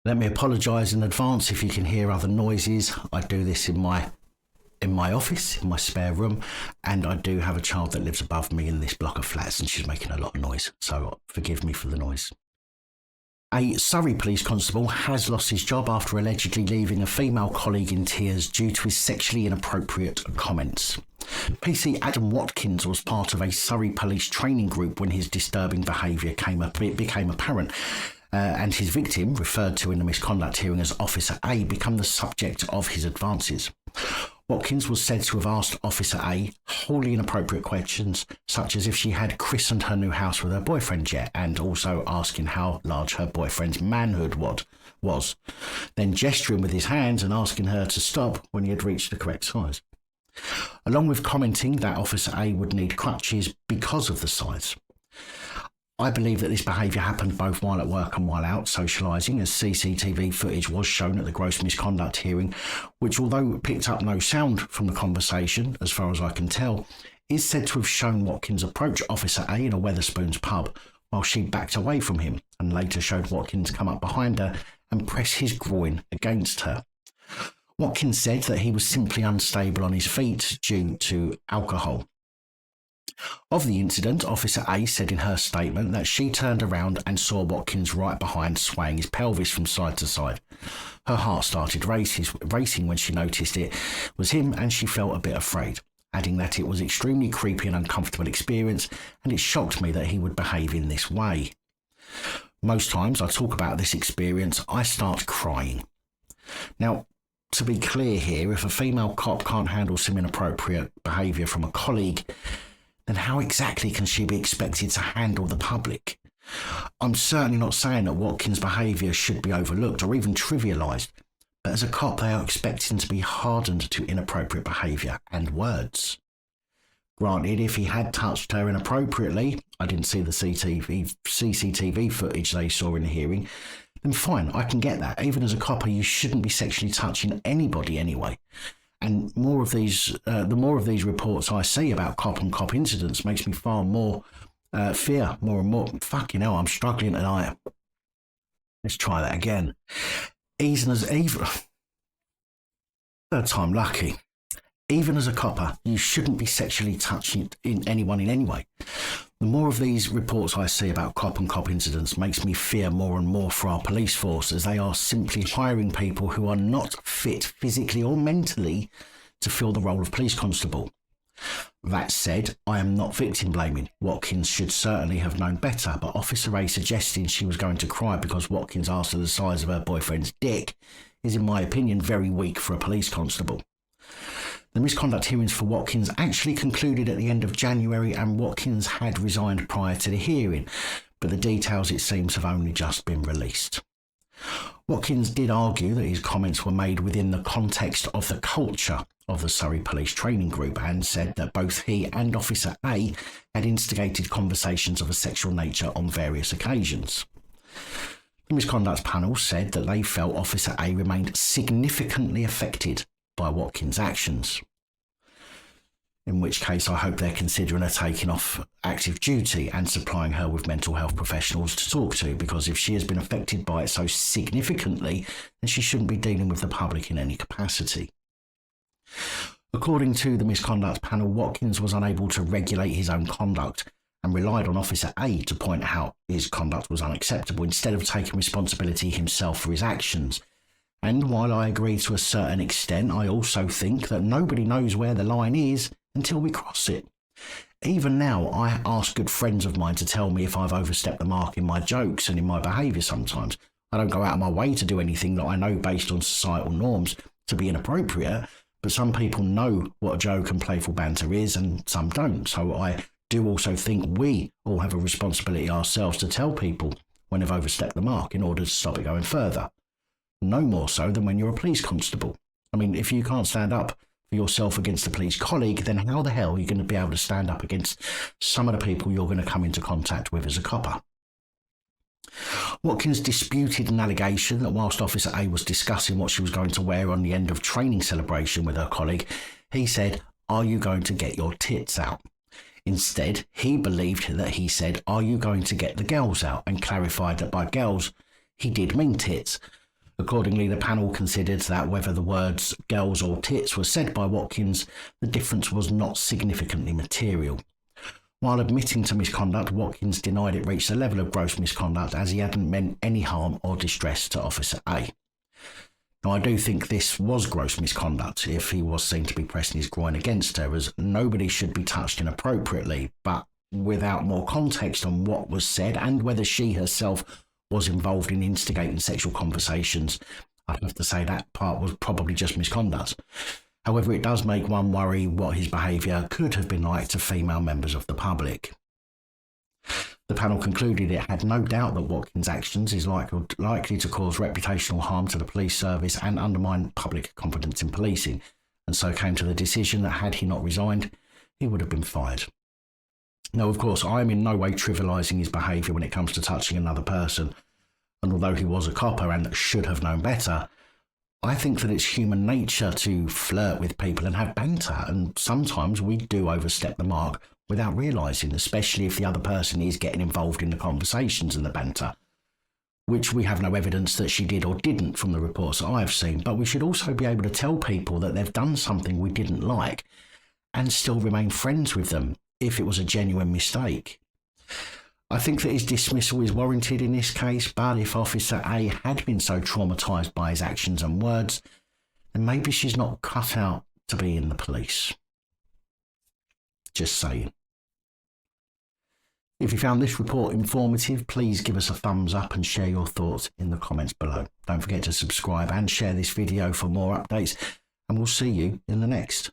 Let me apologise in advance if you can hear other noises. I do this in my office, in my spare room, and I do have a child that lives above me in this block of flats, and she's making a lot of noise, so forgive me for the noise. A Surrey police constable has lost his job after allegedly leaving a female colleague in tears due to his sexually inappropriate comments. PC Adam Watkins was part of a Surrey police training group when his disturbing behaviour became apparent. And his victim, referred to in the misconduct hearing as Officer A, became the subject of his advances. Watkins was said to have asked Officer A wholly inappropriate questions, such as if she had christened her new house with her boyfriend yet, and also asking how large her boyfriend's manhood was, then gesturing with his hands and asking her to stop when he had reached the correct size. Along with commenting that Officer A would need crutches because of the size. I believe that this behaviour happened both while at work and while out socialising, as CCTV footage was shown at the gross misconduct hearing, which, although it picked up no sound from the conversation, as far as I can tell, is said to have shown Watkins approach Officer A in a Wetherspoons pub while she backed away from him, and later showed Watkins come up behind her and press his groin against her. Watkins said that he was simply unstable on his feet due to alcohol. Of the incident, Officer A said in her statement that she turned around and saw Watkins right behind, swaying his pelvis from side to side. Her heart started racing when she noticed it was him, and she felt a bit afraid, adding that it was extremely creepy and uncomfortable experience, and it shocked me that he would behave in this way. Most times I talk about this experience, I start crying. Now, to be clear here, if a female cop can't handle some inappropriate behaviour from a colleague, then how exactly can she be expected to handle the public? I'm certainly not saying that Watkins' behaviour should be overlooked or even trivialised, but as a cop they are expecting to be hardened to inappropriate behaviour and words. Granted, if he had touched her inappropriately, I didn't see the CCTV footage they saw in the hearing, then fine, I can get that. Even as a copper, you shouldn't be sexually touching anybody anyway. And the more of these reports I see about cop-on-cop incidents makes me far more fear, more and more. Fucking hell, I'm struggling tonight. Let's try that again. Third time lucky. Even as a copper, you shouldn't be sexually touching anyone in any way. The more of these reports I see about cop-on-cop incidents makes me fear more and more for our police force, as they are simply hiring people who are not fit physically or mentally to fill the role of police constable. That said, I am not victim blaming. Watkins should certainly have known better, but Officer A suggesting she was going to cry because Watkins asked her the size of her boyfriend's dick is, in my opinion, very weak for a police constable. The misconduct hearings for Watkins actually concluded at the end of January, and Watkins had resigned prior to the hearing, but the details, it seems, have only just been released. Watkins did argue that his comments were made within the context of the culture of the Surrey Police Training Group, and said that both he and Officer A had instigated conversations of a sexual nature on various occasions. The misconduct panel said that they felt Officer A remained significantly affected by Watkins' actions, in which case I hope they're considering her taking off active duty and supplying her with mental health professionals to talk to, because if she has been affected by it so significantly, then she shouldn't be dealing with the public in any capacity. According to the misconduct panel, Watkins was unable to regulate his own conduct and relied on Officer A to point out his conduct was unacceptable, instead of taking responsibility himself for his actions. And while I agree to a certain extent, I also think that nobody knows where the line is until we cross it. Even now, I ask good friends of mine to tell me if I've overstepped the mark in my jokes and in my behaviour sometimes. I don't go out of my way to do anything that I know based on societal norms to be inappropriate, but some people know what a joke and playful banter is and some don't. So I do also think we all have a responsibility ourselves to tell people when they've overstepped the mark in order to stop it going further. No more so than when you're a police constable. I mean, if you can't stand up for yourself against a police colleague, then how the hell are you going to be able to stand up against some of the people you're going to come into contact with as a copper? Watkins disputed an allegation that whilst Officer A was discussing what she was going to wear on the end of training celebration with her colleague, he said, "Are you going to get your tits out?" Instead, he believed that he said, "Are you going to get the girls out?" and clarified that by girls, he did mean tits. Accordingly, the panel considered that whether the words girls or tits were said by Watkins, the difference was not significantly material. While admitting to misconduct, Watkins denied it reached a level of gross misconduct as he hadn't meant any harm or distress to Officer A. Now, I do think this was gross misconduct if he was seen to be pressing his groin against her, as nobody should be touched inappropriately, but without more context on what was said and whether she herself was involved in instigating sexual conversations, I'd have to say that part was probably just misconduct. However, it does make one worry what his behaviour could have been like to female members of the public. The panel concluded it had no doubt that Watkins' actions is likely to cause reputational harm to the police service and undermine public confidence in policing, and so came to the decision that had he not resigned, he would have been fired. Now, of course, I am in no way trivialising his behaviour when it comes to touching another person, and although he was a copper and should have known better, I think that it's human nature to flirt with people and have banter, and sometimes we do overstep the mark without realising, especially if the other person is getting involved in the conversations and the banter, which we have no evidence that she did or didn't from the reports that I've seen, but we should also be able to tell people that they've done something we didn't like and still remain friends with them if it was a genuine mistake. I think that his dismissal is warranted in this case, but if Officer A had been so traumatised by his actions and words, then maybe she's not cut out to be in the police. Just saying. If you found this report informative, please give us a thumbs up and share your thoughts in the comments below. Don't forget to subscribe and share this video for more updates, and we'll see you in the next.